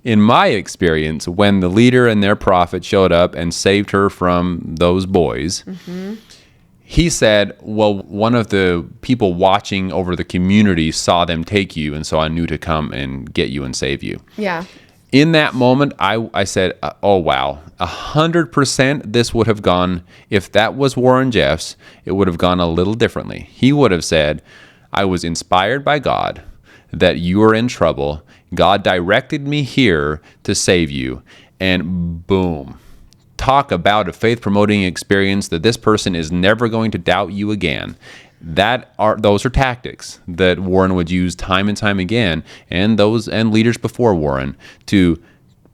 in my experience, when the leader and their prophet showed up and saved her from those boys, he said, well, one of the people watching over the community saw them take you, and so I knew to come and get you and save you. Yeah. In that moment, I said, oh, wow, 100% this would have gone, if that was Warren Jeffs, it would have gone a little differently. He would have said, I was inspired by God that you are in trouble. God directed me here to save you. And boom. Talk about a faith-promoting experience that this person is never going to doubt you again. Those are tactics that Warren would use time and time again, and leaders before Warren, to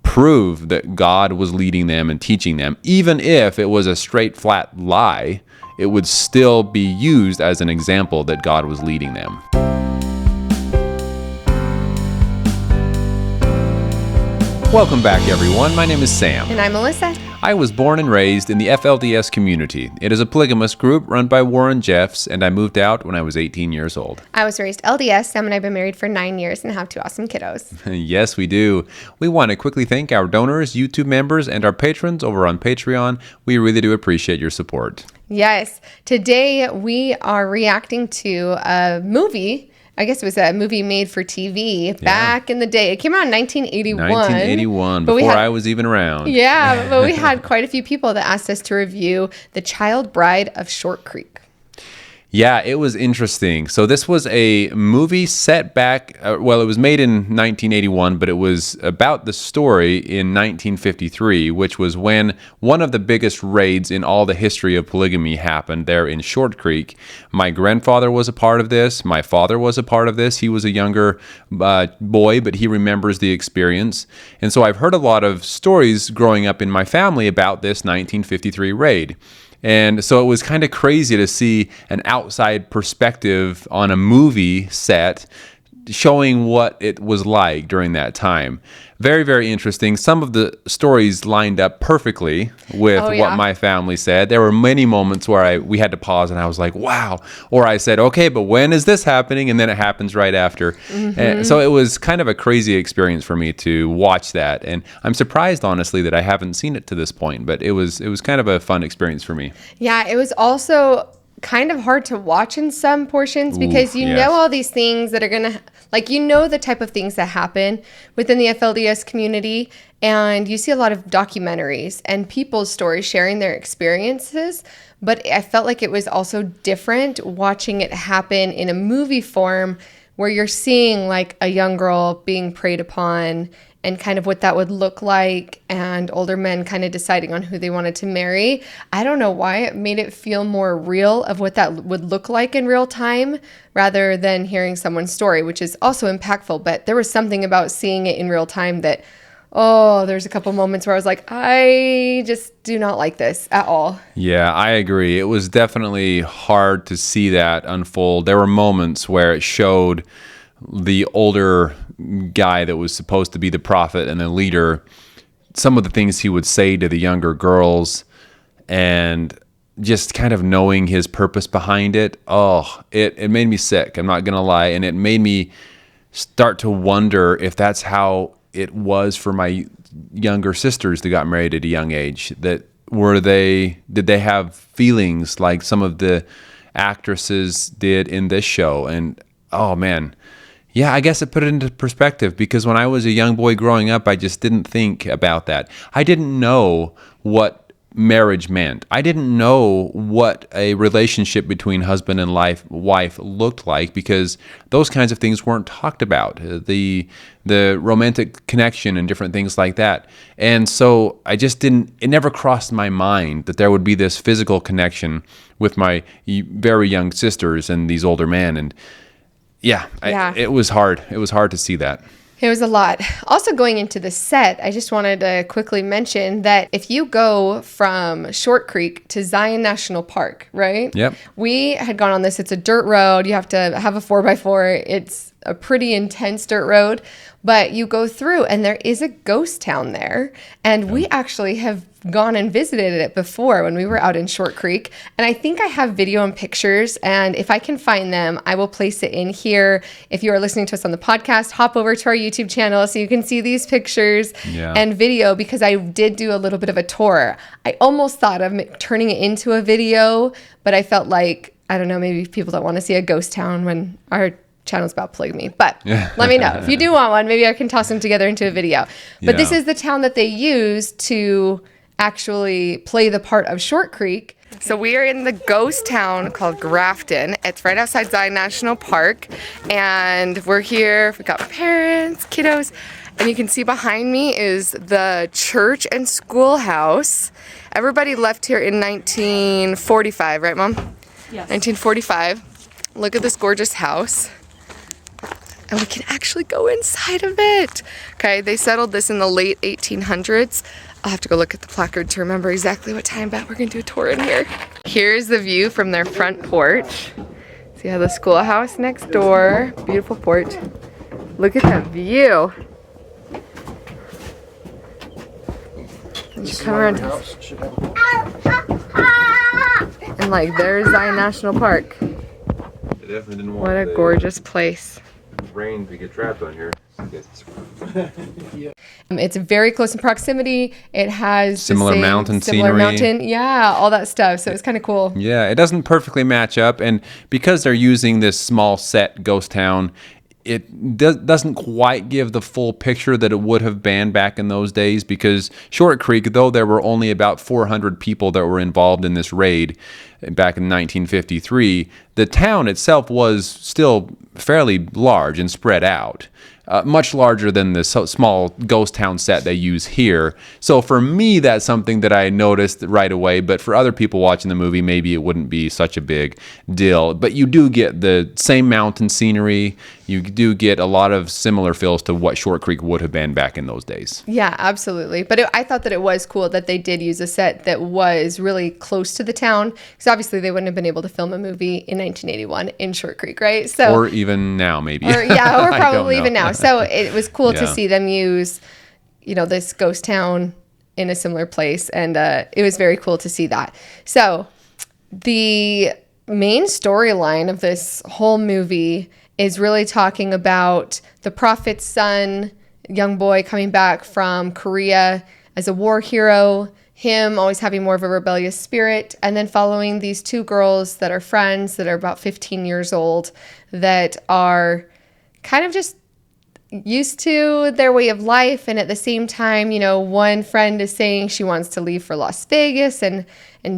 prove that God was leading them and teaching them. Even if it was a straight, flat lie, it would still be used as an example that God was leading them. Welcome back, everyone. My name is Sam. And I'm Melissa. I was born and raised in the FLDS community. It is a polygamist group run by Warren Jeffs, and I moved out when I was 18 years old. I was raised LDS. Sam and I have been married for 9 years and have 2 awesome kiddos. Yes, we do. We want to quickly thank our donors, YouTube members, and our patrons over on Patreon. We really do appreciate your support. Yes. Today we are reacting to a movie. I guess it was a movie made for TV back in the day. It came out in 1981. 1981, before I was even around. Yeah, but we had quite a few people that asked us to review The Child Bride of Short Creek. Yeah, it was interesting. So this was a movie set back, it was made in 1981, but it was about the story in 1953, which was when one of the biggest raids in all the history of polygamy happened there in Short Creek. My grandfather was a part of this. My father was a part of this. He was a younger boy, but he remembers the experience. And so I've heard a lot of stories growing up in my family about this 1953 raid. And so it was kind of crazy to see an outside perspective on a movie set showing what it was like during that time. Very, very interesting. Some of the stories lined up perfectly with what my family said. There were many moments where we had to pause and I was like, wow. Or I said, okay, but when is this happening? And then it happens right after. And so it was kind of a crazy experience for me to watch that. And I'm surprised, honestly, that I haven't seen it to this point. But it was kind of a fun experience for me. Yeah, it was also kind of hard to watch in some portions because you know all these things that are going to, like, you know the type of things that happen within the FLDS community, and you see a lot of documentaries and people's stories sharing their experiences, but I felt like it was also different watching it happen in a movie form where you're seeing like a young girl being preyed upon and kind of what that would look like, and older men kind of deciding on who they wanted to marry. I don't know why it made it feel more real of what that would look like in real time rather than hearing someone's story, which is also impactful. But there was something about seeing it in real time that, there's a couple moments where I was like, I just do not like this at all. Yeah, I agree. It was definitely hard to see that unfold. There were moments where it showed the older guy that was supposed to be the prophet and the leader, some of the things he would say to the younger girls, and just kind of knowing his purpose behind it. It made me sick, I'm not gonna lie. And it made me start to wonder if that's how it was for my younger sisters that got married at a young age. Did they have feelings like some of the actresses did in this show? And oh man, yeah, I guess it put it into perspective, because when I was a young boy growing up, I just didn't think about that. I didn't know what marriage meant. I didn't know what a relationship between husband and wife looked like, because those kinds of things weren't talked about. The romantic connection and different things like that. And so it never crossed my mind that there would be this physical connection with my very young sisters and these older men. And it was hard. It was hard to see that. It was a lot. Also, going into the set, I just wanted to quickly mention that if you go from Short Creek to Zion National Park, right? Yep. We had gone on this. It's a dirt road. You have to have a 4x4. It's a pretty intense dirt road, but you go through and there is a ghost town there. And we actually have gone and visited it before when we were out in Short Creek. And I think I have video and pictures. And if I can find them, I will place it in here. If you are listening to us on the podcast, hop over to our YouTube channel so you can see these pictures and video, because I did do a little bit of a tour. I almost thought of turning it into a video, but I felt like, I don't know, maybe people don't want to see a ghost town when our channel's about polygamy. But let me know. If you do want one, maybe I can toss them together into a video. But this is the town that they use to actually play the part of Short Creek. So we are in the ghost town called Grafton. It's right outside Zion National Park. And we're here. We got parents, kiddos. And you can see behind me is the church and schoolhouse. Everybody left here in 1945, right, Mom? Yes. 1945. Look at this gorgeous house. And we can actually go inside of it. Okay, they settled this in the late 1800s. I'll have to go look at the placard to remember exactly what time, but we're gonna do a tour in here. Here's the view from their front porch. See how the schoolhouse next door, beautiful porch. Look at that view. You come around and like there's Zion National Park. What a gorgeous place. Rain to get trapped on here. It's very close in proximity. It has similar mountain scenery. Yeah, all that stuff. So it's kind of cool. Yeah, it doesn't perfectly match up. And because they're using this small set ghost town, it doesn't quite give the full picture that it would have been back in those days, because Short Creek, though there were only about 400 people that were involved in this raid back in 1953, the town itself was still fairly large and spread out. Much larger than the small ghost town set they use here. So for me, that's something that I noticed right away. But for other people watching the movie, maybe it wouldn't be such a big deal. But you do get the same mountain scenery. You do get a lot of similar feels to what Short Creek would have been back in those days. Yeah, absolutely. But I thought that it was cool that they did use a set that was really close to the town. Because obviously they wouldn't have been able to film a movie in 1981 in Short Creek, right? So, or even now, maybe. Or probably even now. So it was cool to see them use, this ghost town in a similar place. And it was very cool to see that. So the main storyline of this whole movie is really talking about the prophet's son, young boy coming back from Korea as a war hero, him always having more of a rebellious spirit, and then following these two girls that are friends that are about 15 years old that are kind of just used to their way of life. And at the same time, one friend is saying she wants to leave for Las Vegas and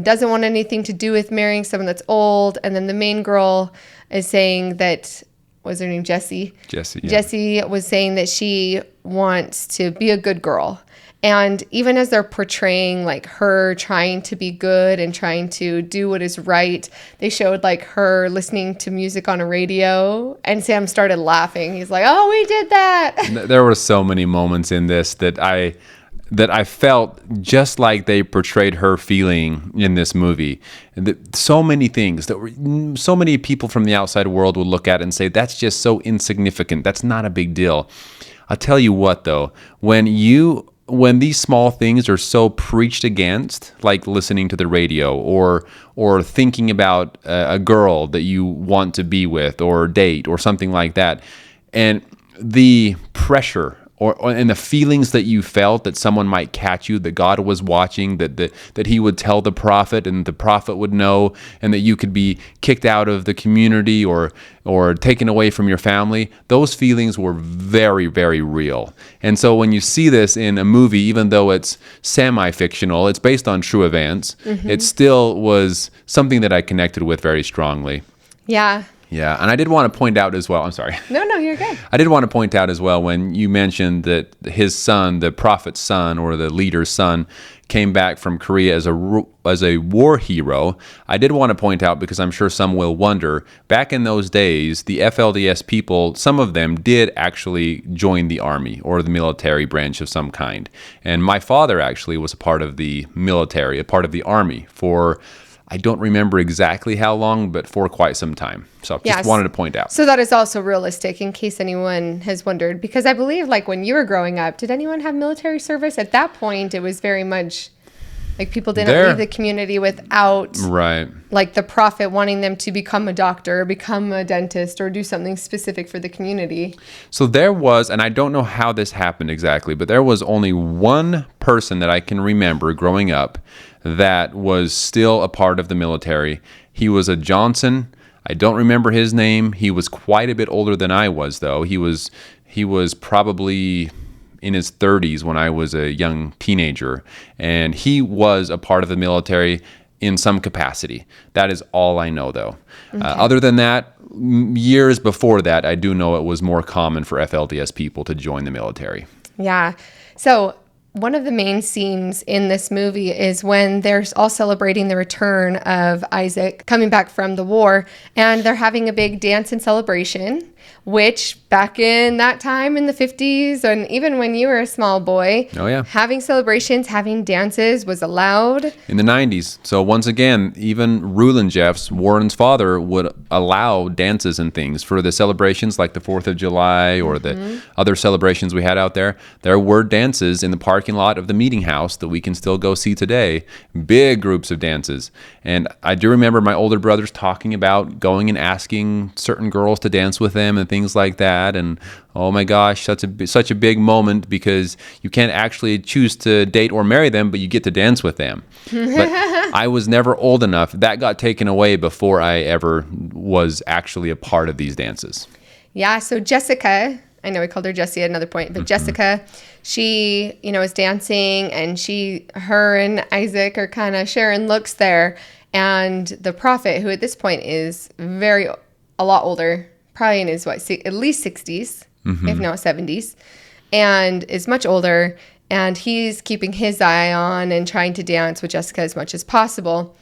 doesn't want anything to do with marrying someone that's old. And then the main girl is saying that, what's her name? Jessie, yeah. Jessie was saying that she wants to be a good girl. And even as they're portraying like her trying to be good and trying to do what is right, they showed like her listening to music on a radio, and Sam started laughing. He's like, "Oh, we did that." There were so many moments in this that I felt just like they portrayed her feeling in this movie. So many things that so many people from the outside world would look at and say, that's just so insignificant. That's not a big deal. I'll tell you what, though, when these small things are so preached against, like listening to the radio or thinking about a girl that you want to be with or date or something like that, and the pressure and the feelings that you felt that someone might catch you, that God was watching, that he would tell the prophet and the prophet would know, and that you could be kicked out of the community or taken away from your family, those feelings were very, very real. And so when you see this in a movie, even though it's semi-fictional, it's based on true events, it still was something that I connected with very strongly. Yeah. Yeah, and I did want to point out as well, I'm sorry. No, you're good. I did want to point out as well, when you mentioned that his son, the prophet's son or the leader's son, came back from Korea as a war hero, I did want to point out, because I'm sure some will wonder, back in those days, the FLDS people, some of them did actually join the army or the military branch of some kind. And my father actually was a part of the military, a part of the army for I don't remember exactly how long, but for quite some time. So just wanted to point out. So that is also realistic in case anyone has wondered, because I believe like when you were growing up, did anyone have military service? At that point, it was very much like people didn't leave the community without like the prophet wanting them to become a doctor, become a dentist, or do something specific for the community. So there was, and I don't know how this happened exactly, but there was only one person that I can remember growing up that was still a part of the military. He was a Johnson. I don't remember his name. He was quite a bit older than I was, though. He was probably in his 30s when I was a young teenager, and he was a part of the military in some capacity. That is all I know, though. Okay. Other than that, years before that, I do know it was more common for FLDS people to join the military. Yeah. So one of the main scenes in this movie is when they're all celebrating the return of Isaac coming back from the war, and they're having a big dance and celebration, which back in that time in the 50s, and even when you were a small boy, having celebrations, having dances was allowed. In the 90s. So once again, even Rulon Jeffs, Warren's father, would allow dances and things for the celebrations like the 4th of July or the other celebrations we had out there. There were dances in the parking lot of the meeting house that we can still go see today. Big groups of dances. And I do remember my older brothers talking about going and asking certain girls to dance with them and things like that. And oh my gosh, such a big moment, because you can't actually choose to date or marry them, but you get to dance with them. But I was never old enough. That got taken away before I ever was actually a part of these dances. Yeah, so Jessica, I know we called her Jessie at another point, but Jessica, she, is dancing, and her and Isaac are kind of sharing looks there. And the prophet, who at this point is a lot older, probably in his, at least 60s, if not 70s, and is much older, and he's keeping his eye on and trying to dance with Jessica as much as possible.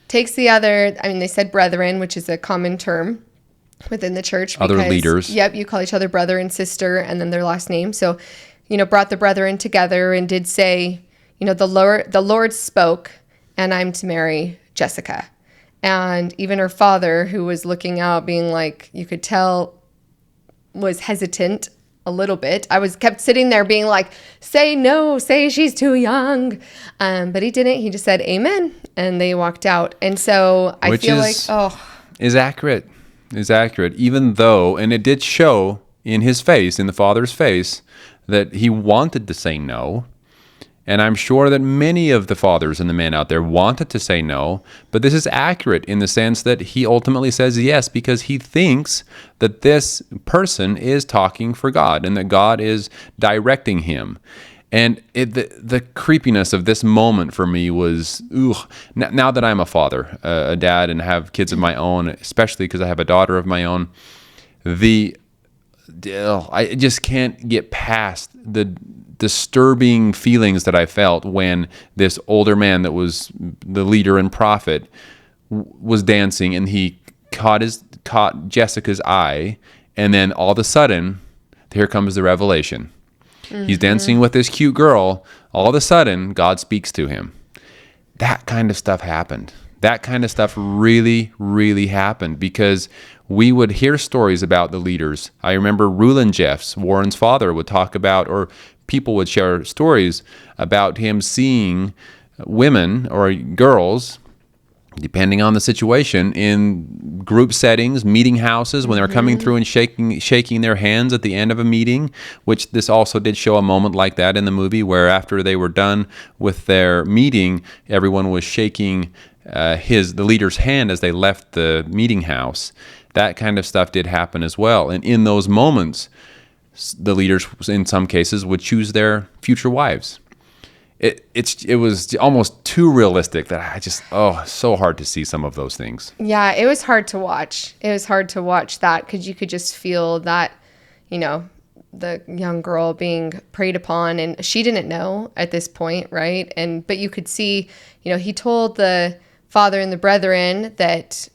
Takes they said brethren, which is a common term within the church. Other leaders. Yep, you call each other brother and sister, and then their last name. So, brought the brethren together and did say, the Lord spoke, and I'm to marry Jessica. And even her father, who was looking out, being like, you could tell, was hesitant a little bit. I kept sitting there being like, say no, say she's too young. But he didn't. He just said amen. And they walked out. And so I feel like, is accurate. Is accurate. Even though, and it did show in his face, in the father's face, that he wanted to say no. And I'm sure that many of the fathers and the men out there wanted to say no, but this is accurate in the sense that he ultimately says yes because he thinks that this person is talking for God and that God is directing him. And the creepiness of this moment for me was, now that I'm a father, a dad, and have kids of my own, especially because I have a daughter of my own, I just can't get past the disturbing feelings that I felt when this older man that was the leader and prophet was dancing, and he caught Jessica's eye, and then all of a sudden, here comes the revelation. He's dancing with this cute girl. All of a sudden, God speaks to him. That kind of stuff happened. That kind of stuff really, really happened because we would hear stories about the leaders. I remember Rulon Jeffs, Warren's father, would talk about, or people would share stories about him seeing women or girls, depending on the situation, in group settings, meeting houses, when they were coming through and shaking their hands at the end of a meeting, which this also did show a moment like that in the movie, where after they were done with their meeting, everyone was shaking the leader's hand as they left the meeting house. That kind of stuff did happen as well. And in those moments, the leaders, in some cases, would choose their future wives. It was almost too realistic that I just, so hard to see some of those things. Yeah, it was hard to watch. It was hard to watch that because you could just feel that, the young girl being preyed upon, and she didn't know at this point, right? But you could see, he told the father and the brethren that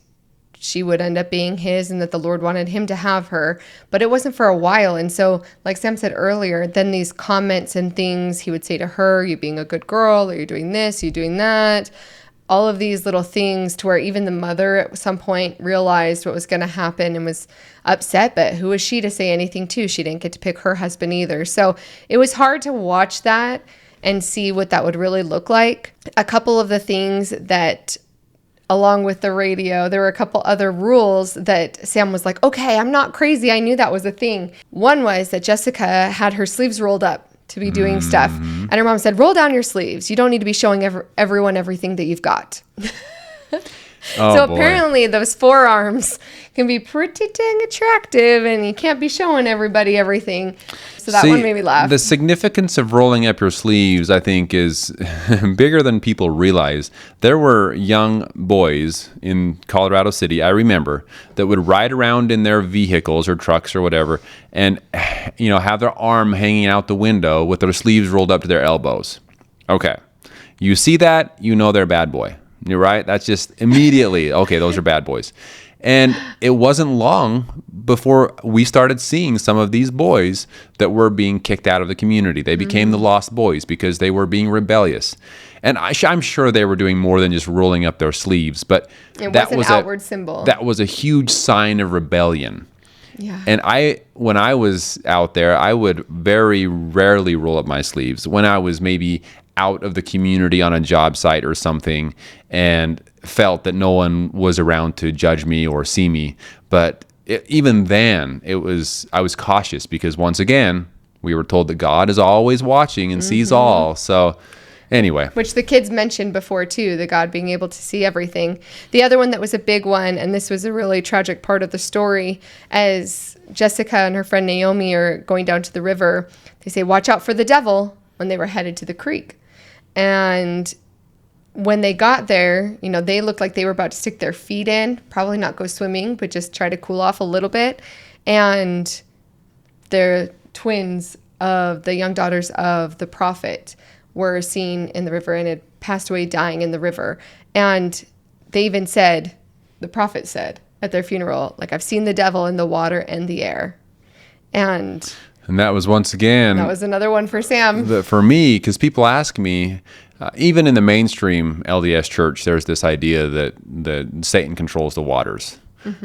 she would end up being his and that the Lord wanted him to have her, but it wasn't for a while. And so, like Sam said earlier, then these comments and things he would say to her, you being a good girl, or you're doing this, you're doing that, all of these little things to where even the mother at some point realized what was going to happen and was upset, but who was she to say anything to? She didn't get to pick her husband either. So it was hard to watch that and see what that would really look like. A couple of the things that, along with the radio, there were a couple other rules that Sam was like, okay, I'm not crazy. I knew that was a thing. One was that Jessica had her sleeves rolled up to be doing stuff. And her mom said, roll down your sleeves. You don't need to be showing everyone everything that you've got. So apparently those forearms can be pretty dang attractive, and you can't be showing everybody everything. So that one made me laugh. The significance of rolling up your sleeves, I think, is bigger than people realize. There were young boys in Colorado City, I remember, that would ride around in their vehicles or trucks or whatever and, have their arm hanging out the window with their sleeves rolled up to their elbows. Okay. You see that, they're a bad boy. You're right. That's just immediately, okay, those are bad boys. And it wasn't long before we started seeing some of these boys that were being kicked out of the community. They became the lost boys because they were being rebellious. And I'm sure they were doing more than just rolling up their sleeves, but that was an outward symbol. That was a huge sign of rebellion. Yeah. And when I was out there, I would very rarely roll up my sleeves. When I was maybe out of the community on a job site or something and felt that no one was around to judge me or see me. But even then, I was cautious because once again, we were told that God is always watching and sees all. So anyway. Which the kids mentioned before too, the God being able to see everything. The other one that was a big one, and this was a really tragic part of the story, as Jessica and her friend Naomi are going down to the river, they say, watch out for the devil, when they were headed to the creek. And when they got there, they looked like they were about to stick their feet in, probably not go swimming, but just try to cool off a little bit. And their twins of the young daughters of the prophet were seen in the river and had passed away dying in the river. And they even said, the prophet said at their funeral, like, I've seen the devil in the water and the air. And that was once again... That was another one for Sam. For me, because people ask me, even in the mainstream LDS church, there's this idea that Satan controls the waters.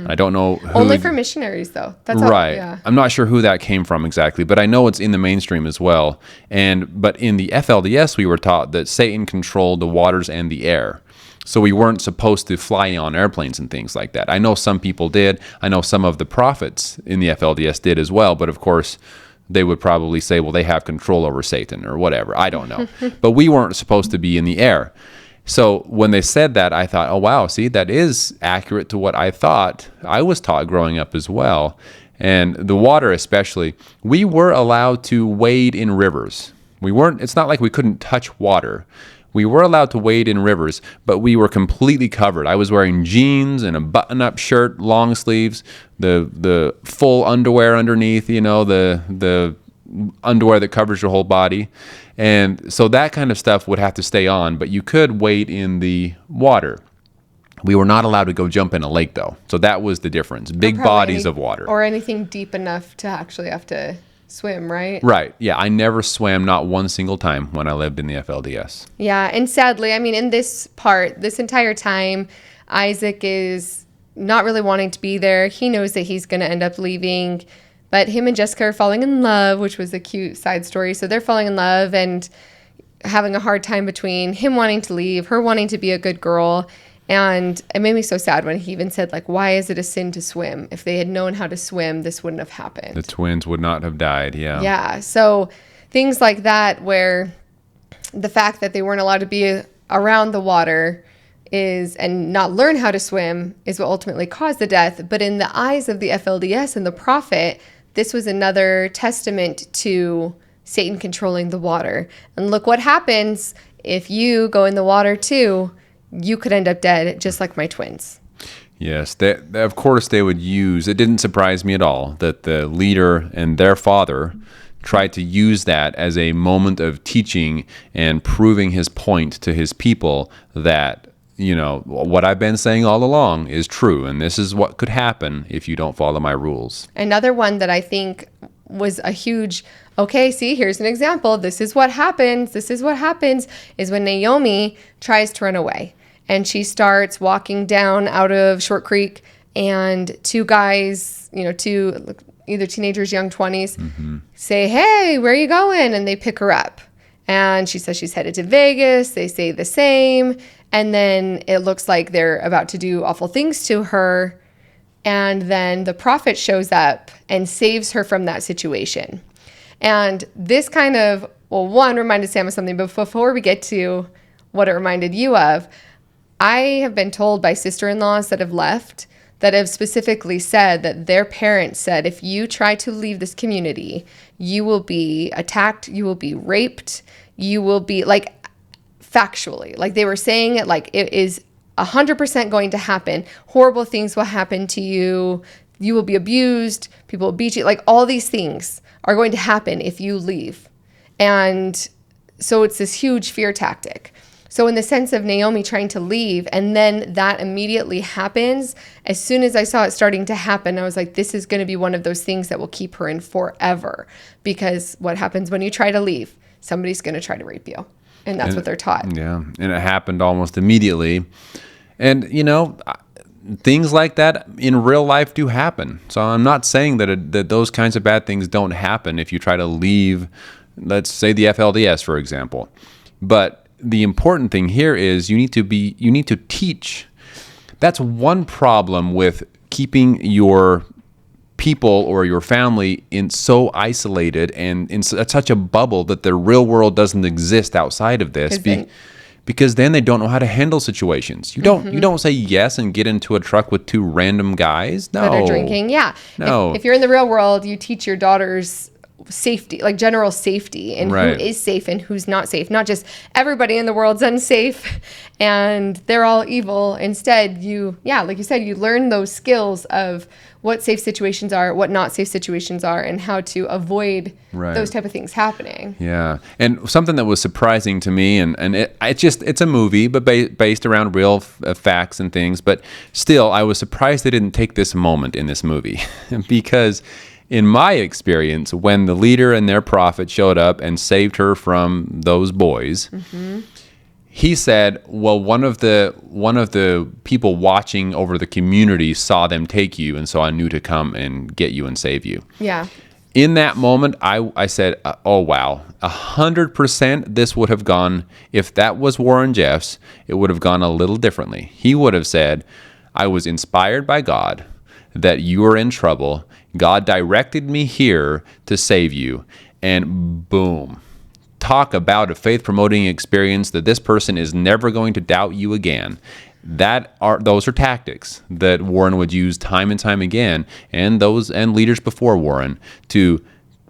I don't know who... Only for missionaries, though. That's right. All, yeah. I'm not sure who that came from exactly, but I know it's in the mainstream as well. But in the FLDS, we were taught that Satan controlled the waters and the air. So we weren't supposed to fly on airplanes and things like that. I know some people did. I know some of the prophets in the FLDS did as well, but of course... they would probably say, well, they have control over Satan or whatever. I don't know. But we weren't supposed to be in the air. So when they said that, I thought, oh, wow, see, that is accurate to what I thought I was taught growing up as well. And the water especially, we were allowed to wade in rivers. It's not like we couldn't touch water. We were allowed to wade in rivers, but we were completely covered. I was wearing jeans and a button-up shirt, long sleeves, the full underwear underneath, the underwear that covers your whole body. And so that kind of stuff would have to stay on, but you could wade in the water. We were not allowed to go jump in a lake, though. So that was the difference. Big bodies of water. Or anything deep enough to actually have to swim, right? Right. Yeah, I never swam, not one single time when I lived in the FLDS. Yeah, and sadly, in this entire time, Isaac is not really wanting to be there. He knows that he's going to end up leaving, but him and Jessica are falling in love, which was a cute side story. So they're falling in love and having a hard time between him wanting to leave, her wanting to be a good girl. And it made me so sad when he even said, like, why is it a sin to swim? If they had known how to swim, this wouldn't have happened. The twins would not have died, yeah. Yeah, so things like that where the fact that they weren't allowed to be around the water and not learn how to swim is what ultimately caused the death. But in the eyes of the FLDS and the prophet, this was another testament to Satan controlling the water. And look what happens if you go in the water too. You could end up dead, just like my twins. Yes, of course they would use, it didn't surprise me at all that the leader and their father tried to use that as a moment of teaching and proving his point to his people that, what I've been saying all along is true, and this is what could happen if you don't follow my rules. Another one that I think was a huge, okay, see, here's an example. This is what happens, is when Naomi tries to run away. and she starts walking down out of Short Creek, and two guys, two either teenagers, young 20s, say, "Hey, where are you going?" And they pick her up. And she says she's headed to Vegas. They say the same. And then it looks like they're about to do awful things to her. And then the prophet shows up and saves her from that situation. And this kind of, one, reminded Sam of something. But before we get to what it reminded you of, I have been told by sister-in-laws that have left that have specifically said that their parents said, if you try to leave this community, you will be attacked, you will be raped, you will be, factually, they were saying it like it is 100% going to happen. Horrible things will happen to you. You will be abused. People will beat you. All these things are going to happen if you leave. And so it's this huge fear tactic. So in the sense of Naomi trying to leave, and then that immediately happens, as soon as I saw it starting to happen, I was like, this is going to be one of those things that will keep her in forever. Because what happens when you try to leave? Somebody's going to try to rape you. And that's what they're taught. Yeah. And it happened almost immediately. And, things like that in real life do happen. So I'm not saying that those kinds of bad things don't happen if you try to leave, let's say the FLDS, for example. But the important thing here is you need to teach. That's one problem with keeping your people or your family in so isolated and in such a bubble that the real world doesn't exist outside of this. Because then they don't know how to handle situations. You don't say yes and get into a truck with two random guys. No. That are drinking. Yeah. No. If you're in the real world, you teach your daughters safety, general safety, and who is safe and who's not safe. Not just everybody in the world's unsafe and they're all evil. Instead, like you said, you learn those skills of what safe situations are, what not safe situations are, and how to avoid those type of things happening. Yeah. And something that was surprising to me, and it's a movie, but based around real facts and things, but still, I was surprised they didn't take this moment in this movie because in my experience, when the leader and their prophet showed up and saved her from those boys, he said, well, one of the people watching over the community saw them take you, and so I knew to come and get you and save you. Yeah. In that moment, I said, oh, wow, 100% this would have gone, if that was Warren Jeffs, it would have gone a little differently. He would have said, I was inspired by God that you are in trouble. God directed me here to save you. And boom. Talk about a faith-promoting experience that this person is never going to doubt you again. Those are tactics that Warren would use time and time again, and leaders before Warren, to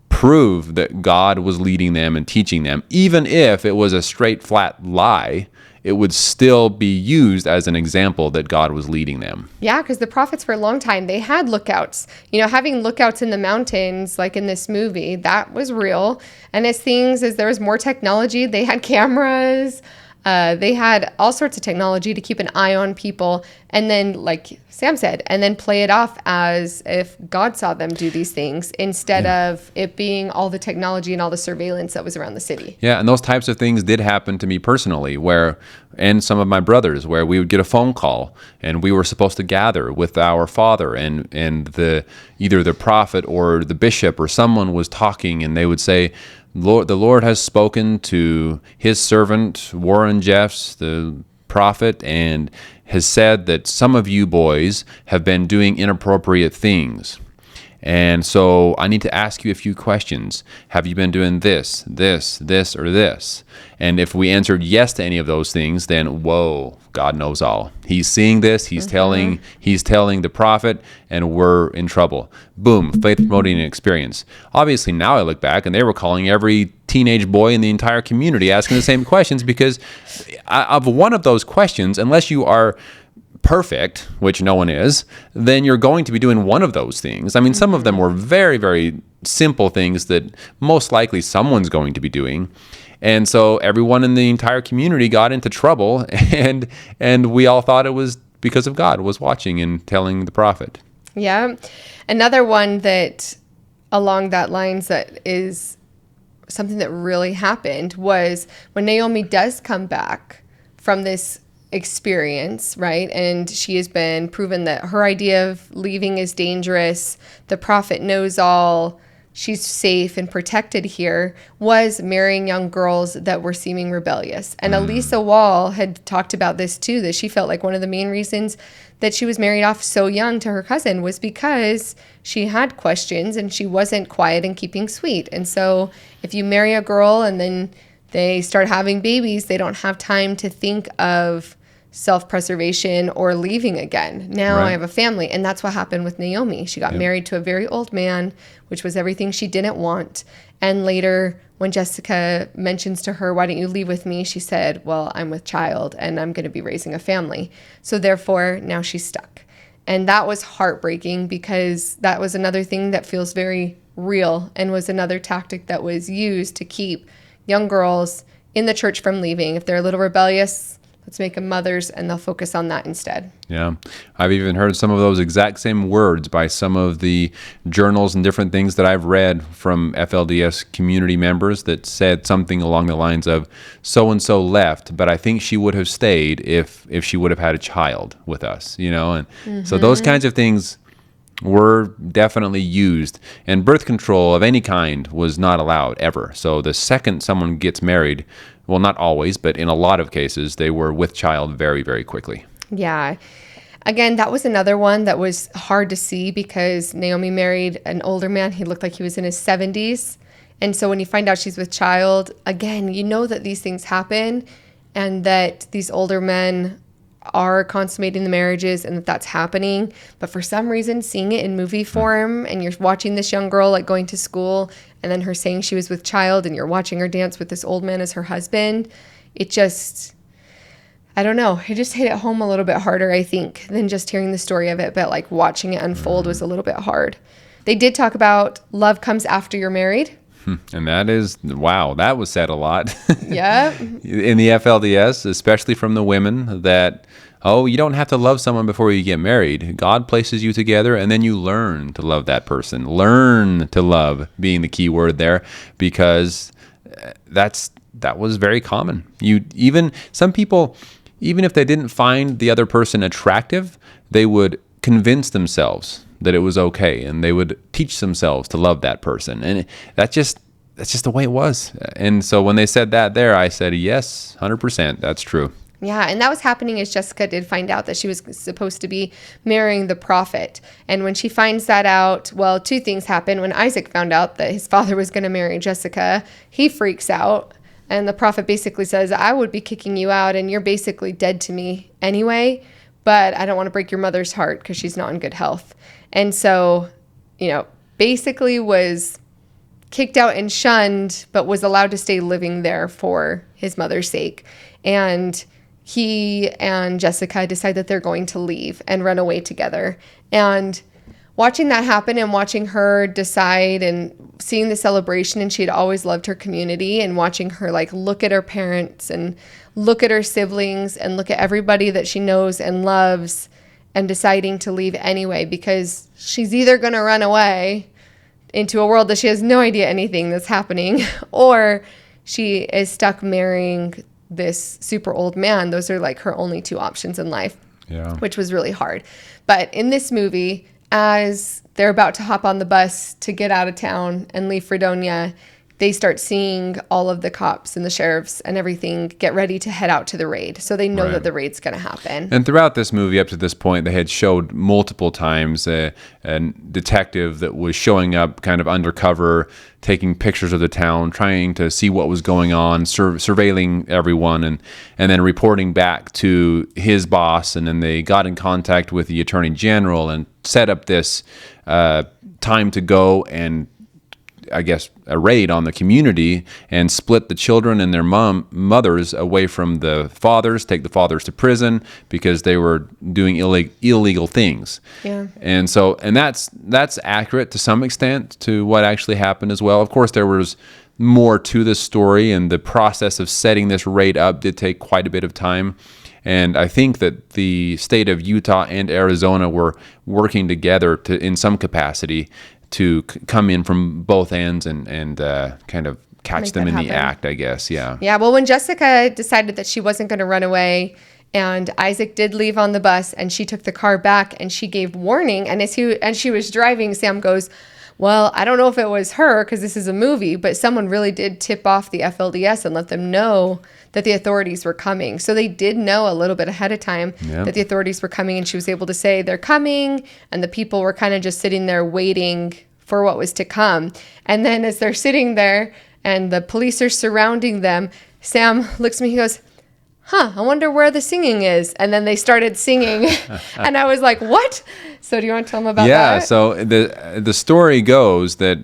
prove that God was leading them and teaching them. Even if it was a straight, flat lie, it would still be used as an example that God was leading them. Yeah, because the prophets for a long time, they had lookouts. Having lookouts in the mountains, like in this movie, that was real. And as there was more technology, they had cameras. They had all sorts of technology to keep an eye on people. And then, like Sam said, and then play it off as if God saw them do these things instead of it being all the technology and all the surveillance that was around the city. Yeah, and those types of things did happen to me personally, and some of my brothers, where we would get a phone call and we were supposed to gather with our father, and either the prophet or the bishop or someone was talking, and they would say, the Lord has spoken to his servant, Warren Jeffs, the prophet, and has said that some of you boys have been doing inappropriate things. And so I need to ask you a few questions. Have you been doing this, this, this, or this? And if we answered yes to any of those things, then whoa, God knows all. He's seeing this. He's telling the prophet, and we're in trouble. Boom, faith promoting experience. Obviously, now I look back, and they were calling every teenage boy in the entire community asking the same questions, because of one of those questions, unless you are perfect, which no one is, then you're going to be doing one of those things. I mean, some of them were very, very simple things that most likely someone's going to be doing. And so everyone in the entire community got into trouble, and we all thought it was because of God was watching and telling the prophet. Yeah. Another one that along that lines that is something that really happened was when Naomi does come back from this experience, right? And she has been proven that her idea of leaving is dangerous. The prophet knows all. She's safe and protected here, was marrying young girls that were seeming rebellious. And Elisa Wall had talked about this too, that she felt like one of the main reasons that she was married off so young to her cousin was because she had questions and she wasn't quiet and keeping sweet. And so if you marry a girl and then they start having babies, they don't have time to think of self-preservation or leaving again. Now I have a family. And that's what happened with Naomi. She got married to a very old man, which was everything she didn't want. And later, when Jessica mentions to her, why don't you leave with me? She said, well, I'm with child and I'm going to be raising a family. So therefore, now she's stuck. And that was heartbreaking because that was another thing that feels very real and was another tactic that was used to keep young girls in the church from leaving. If they're a little rebellious, let's make them mothers, and they'll focus on that instead. Yeah. I've even heard some of those exact same words by some of the journals and different things that I've read from FLDS community members that said something along the lines of, so-and-so left, but I think she would have stayed if she would have had a child with us, you know? And so those kinds of things were definitely used. And birth control of any kind was not allowed ever. So the second someone gets married, well, not always, but in a lot of cases, they were with child very, very quickly. Yeah. Again, that was another one that was hard to see because Naomi married an older man. He looked like he was in his 70s. And so when you find out she's with child, again, you know that these things happen and that these older men are consummating the marriages and that that's happening. But for some reason, seeing it in movie form and you're watching this young girl like going to school and then her saying she was with child and you're watching her dance with this old man as her husband, it just, I don't know. It just hit it home a little bit harder, I think, than just hearing the story of it. But like watching it unfold was a little bit hard. They did talk about love comes after you're married. And that is, wow, that was said a lot. Yeah. In the FLDS, especially from the women, that, oh, you don't have to love someone before you get married. God places you together, and then you learn to love that person. Learn to love being the key word there, because that was very common. Some people, even if they didn't find the other person attractive, they would convince themselves that it was okay, and they would teach themselves to love that person. And that's just the way it was. And so when they said that there, I said, yes, 100%, that's true. Yeah, and that was happening as Jessica did find out that she was supposed to be marrying the prophet. And when she finds that out, well, two things happen. When Isaac found out that his father was going to marry Jessica, he freaks out. And the prophet basically says, I would be kicking you out and you're basically dead to me anyway, but I don't want to break your mother's heart because she's not in good health. And so, basically was kicked out and shunned, but was allowed to stay living there for his mother's sake. And he and Jessica decide that they're going to leave and run away together. And watching that happen and watching her decide and seeing the celebration, and she had always loved her community, and watching her like look at her parents and look at her siblings and look at everybody that she knows and loves, and deciding to leave anyway because she's either going to run away into a world that she has no idea anything that's happening, or she is stuck marrying this super old man. Those are like her only two options in life, which was really hard. But in this movie, as they're about to hop on the bus to get out of town and leave Fredonia, they start seeing all of the cops and the sheriffs and everything get ready to head out to the raid. So they know that the raid's going to happen. And throughout this movie, up to this point, they had showed multiple times a detective that was showing up kind of undercover, taking pictures of the town, trying to see what was going on, surveilling everyone, and then reporting back to his boss. And then they got in contact with the attorney general and set up this time to go and, I guess, a raid on the community and split the children and their mothers away from the fathers, take the fathers to prison because they were doing illegal things. Yeah. And that's accurate to some extent to what actually happened as well. Of course, there was more to this story, and the process of setting this raid up did take quite a bit of time. And I think that the state of Utah and Arizona were working together in some capacity to come in from both ends and kind of catch them in the act, I guess. Yeah. Yeah. Well, when Jessica decided that she wasn't going to run away And Isaac did leave on the bus, and she took the car back, and she gave warning. And she was driving, Sam goes, well, I don't know if it was her because this is a movie, but someone really did tip off the FLDS and let them know that the authorities were coming. So they did know a little bit ahead of time that the authorities were coming, and she was able to say they're coming, and the people were kind of just sitting there waiting for what was to come. And then as they're sitting there and the police are surrounding them, Sam looks at me, he goes, I wonder where the singing is. And then they started singing. And I was like, what? So do you want to tell them about that? Yeah, so the story goes that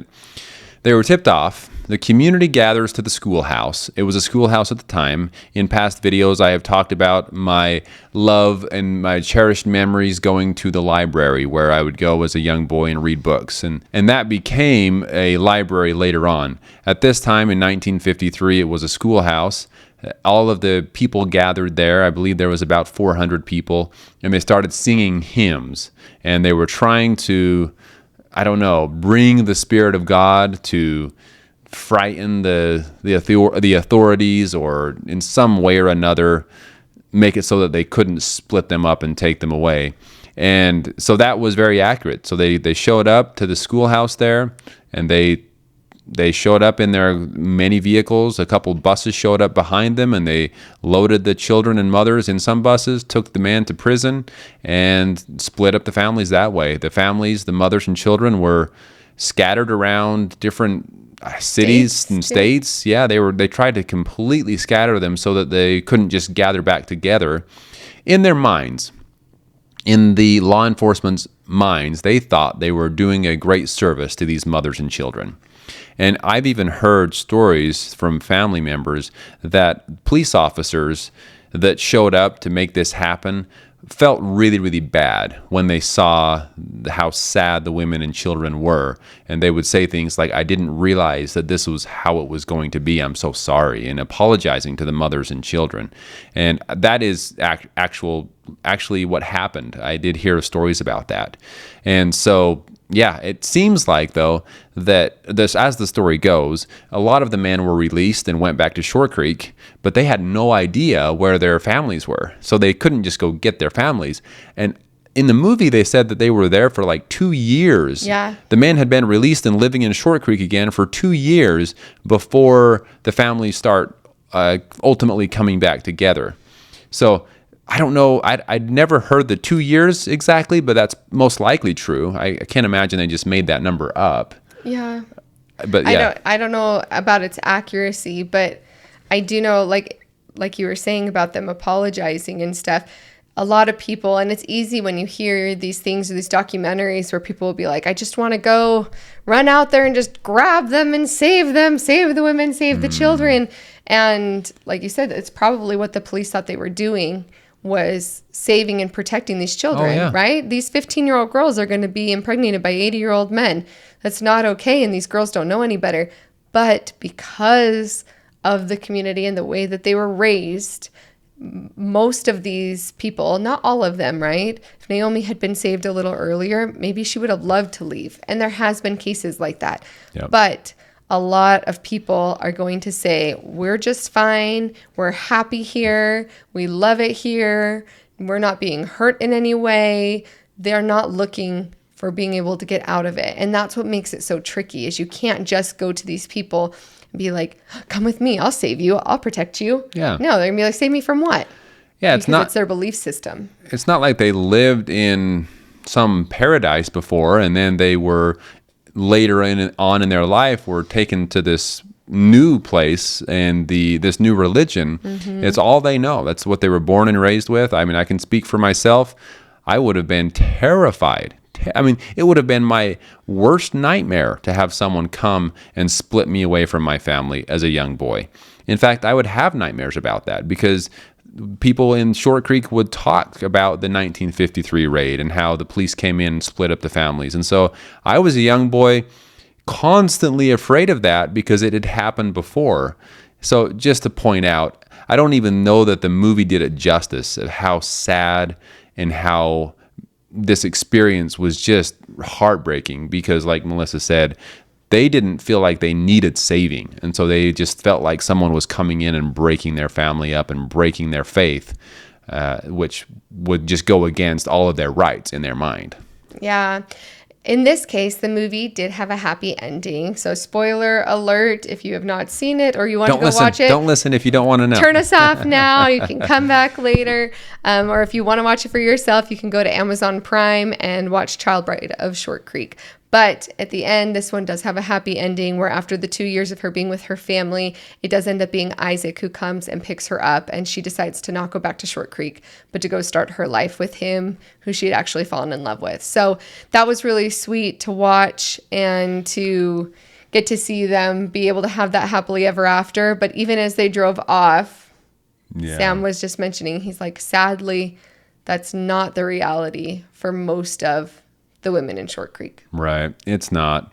they were tipped off. The community gathers to the schoolhouse. It was a schoolhouse at the time. In past videos, I have talked about my love and my cherished memories going to the library, where I would go as a young boy and read books. And that became a library later on. At this time, in 1953, it was a schoolhouse. All of the people gathered there. I believe there was about 400 people. And they started singing hymns. And they were trying to, bring the Spirit of God to frighten the authorities, or in some way or another make it so that they couldn't split them up and take them away. And so that was very accurate. So they showed up to the schoolhouse there, and they showed up in their many vehicles. A couple buses showed up behind them, and they loaded the children and mothers in some buses, took the man to prison, and split up the families that way. The families, the mothers and children, were scattered around different cities and states. Yeah, they tried to completely scatter them so that they couldn't just gather back together. In their minds, in the law enforcement's minds, they thought they were doing a great service to these mothers and children. And I've even heard stories from family members that police officers that showed up to make this happen felt really, really bad when they saw how sad the women and children were. And they would say things like, I didn't realize that this was how it was going to be. I'm so sorry. And apologizing to the mothers and children. And that is actually what happened. I did hear stories about that. And so, yeah, it seems like, though, that as the story goes, a lot of the men were released and went back to Shore Creek, but they had no idea where their families were. So they couldn't just go get their families. And in the movie, they said that they were there for like 2 years. Yeah. The men had been released and living in Shore Creek again for 2 years before the families start ultimately coming back together. So I don't know. I'd never heard the 2 years exactly, but that's most likely true. I can't imagine they just made that number up. Yeah. But yeah. I don't know about its accuracy, but I do know, like you were saying about them apologizing and stuff, a lot of people, and it's easy when you hear these things or these documentaries where people will be like, I just want to go run out there and just grab them and save them, save the women, save the children. And like you said, it's probably what the police thought they were doing, was saving and protecting these children, right? These 15-year-old girls are going to be impregnated by 80-year-old men. That's not okay, and these girls don't know any better. But because of the community and the way that they were raised, most of these people, not all of them, right? If Naomi had been saved a little earlier, maybe she would have loved to leave. And there has been cases like that. Yep. But a lot of people are going to say, we're just fine. We're happy here. We love it here. We're not being hurt in any way. They're not looking for being able to get out of it. And that's what makes it so tricky, is you can't just go to these people and be like, come with me. I'll save you. I'll protect you. Yeah. No, they're going to be like, save me from what? Yeah, because it's their belief system. It's not like they lived in some paradise before and then they were later on in their life were taken to this new place and this new religion. It's all they know. That's what they were born and raised with. I mean, I can speak for myself. I would have been terrified. I mean, it would have been my worst nightmare to have someone come and split me away from my family as a young boy. In fact, I would have nightmares about that because people in Shore Creek would talk about the 1953 raid and how the police came in and split up the families. And so I was a young boy constantly afraid of that because it had happened before. So just to point out, I don't even know that the movie did it justice of how sad and how this experience was just heartbreaking because, like Melissa said, they didn't feel like they needed saving. And so they just felt like someone was coming in and breaking their family up and breaking their faith. which would just go against all of their rights in their mind. Yeah. In this case, the movie did have a happy ending. So spoiler alert, if you have not seen it or you want to go watch it. Don't listen if you don't want to know. Turn us off now. You can come back later. Or if you want to watch it for yourself, you can go to Amazon Prime and watch Child Bride of Short Creek. But at the end, this one does have a happy ending where after the 2 years of her being with her family, it does end up being Isaac who comes and picks her up, and she decides to not go back to Short Creek, but to go start her life with him, who she had actually fallen in love with. So that was really sweet to watch and to get to see them be able to have that happily ever after. But even as they drove off, Sam was just mentioning, he's like, sadly, that's not the reality for most of the women in Short Creek. Right. It's not.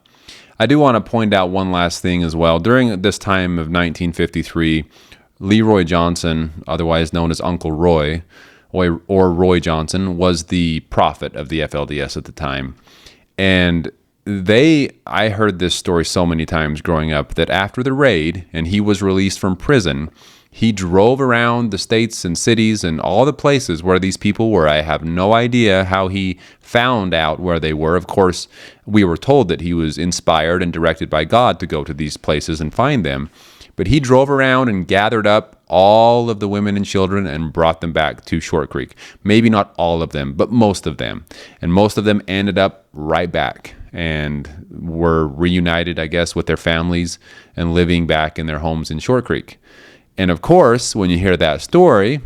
I do want to point out one last thing as well. During this time of 1953, Leroy Johnson, otherwise known as Uncle Roy, or Roy Johnson, was the prophet of the FLDS at the time. And I heard this story so many times growing up that after the raid and he was released from prison, he drove around the states and cities and all the places where these people were. I have no idea how he found out where they were. Of course, we were told that he was inspired and directed by God to go to these places and find them. But he drove around and gathered up all of the women and children and brought them back to Short Creek. Maybe not all of them, but most of them. And most of them ended up right back and were reunited, I guess, with their families and living back in their homes in Short Creek. And of course, when you hear that story,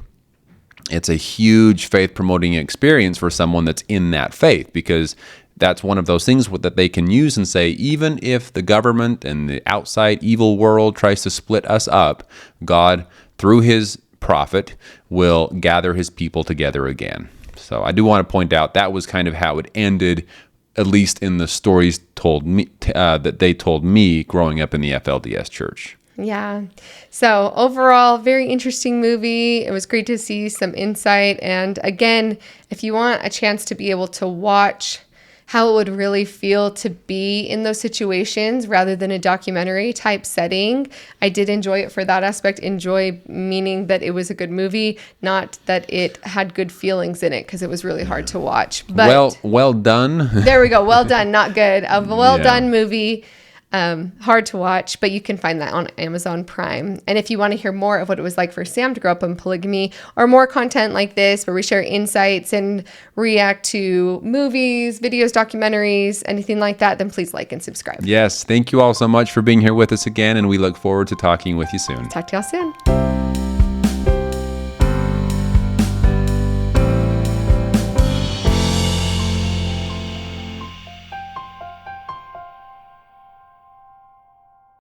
it's a huge faith-promoting experience for someone that's in that faith, because that's one of those things that they can use and say, even if the government and the outside evil world tries to split us up, God, through his prophet, will gather his people together again. So I do want to point out that was kind of how it ended, at least in the stories told me that they told me growing up in the FLDS church. Yeah. So overall, very interesting movie. It was great to see some insight. And again, if you want a chance to be able to watch how it would really feel to be in those situations rather than a documentary type setting, I did enjoy it for that aspect. Enjoy meaning that it was a good movie, not that it had good feelings in it, because it was really hard to watch. But well done. There we go. Well done, not good. A well-done movie. Hard to watch, but you can find that on Amazon Prime. And if you want to hear more of what it was like for Sam to grow up in polygamy, or more content like this where we share insights and react to movies, videos, documentaries, anything like that, then please like and subscribe. Yes, thank you all so much for being here with us again, and we look forward to talking with you soon. Talk to y'all soon.